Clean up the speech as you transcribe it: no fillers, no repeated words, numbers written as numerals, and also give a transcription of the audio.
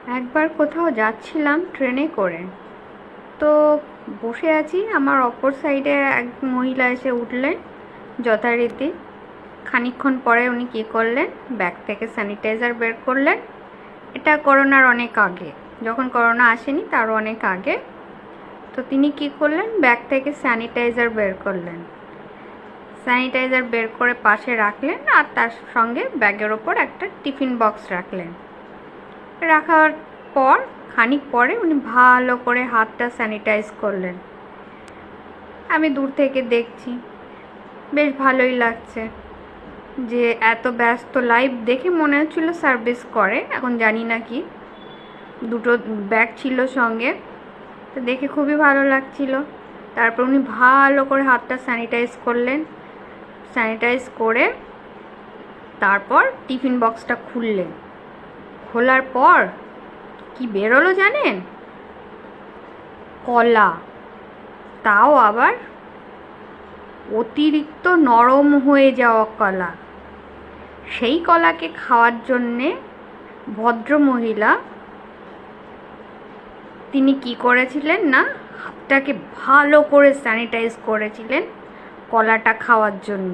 একবার কোথাও যাচ্ছিলাম ট্রেনে করে, তো বসে আছি, আমার অপর সাইডে এক মহিলা এসে উঠলেন যথারীতি। খানিকক্ষণ পরে উনি কী করলেন, ব্যাগ থেকে স্যানিটাইজার বের করলেন। এটা করোনার অনেক আগে, যখন করোনা আসেনি তারও অনেক আগে। তো তিনি কী করলেন, ব্যাগ থেকে স্যানিটাইজার বের করলেন। স্যানিটাইজার বের করে পাশে রাখলেন, আর তার সঙ্গে ব্যাগের ওপর একটা টিফিন বক্স রাখলেন। রাখার পর খানিক পরে উনি ভালো করে হাতটা স্যানিটাইজ করলেন। আমি দূর থেকে দেখছি, বেশ ভালোই লাগছে। যে এত ব্যস্ত লাইফ দেখে মনে হচ্ছিল সার্ভিস করে, এখন জানি না কি। দুটো ব্যাগ ছিল সঙ্গে, তো দেখে খুবই ভালো লাগছিল। তারপর উনি ভালো করে হাতটা স্যানিটাইজ করলেন। স্যানিটাইজ করে তারপর টিফিন বক্সটা খুললেন। খোলার পর কি বেরোলো জানেন? কলা, তাও আবার অতিরিক্ত নরম হয়ে যাওয়া কলা। সেই কলাকে খাওয়ার জন্যে ভদ্রমহিলা তিনি কি করেছিলেন না, হাতটাকে ভালো করে স্যানিটাইজ করেছিলেন কলাটা খাওয়ার জন্য।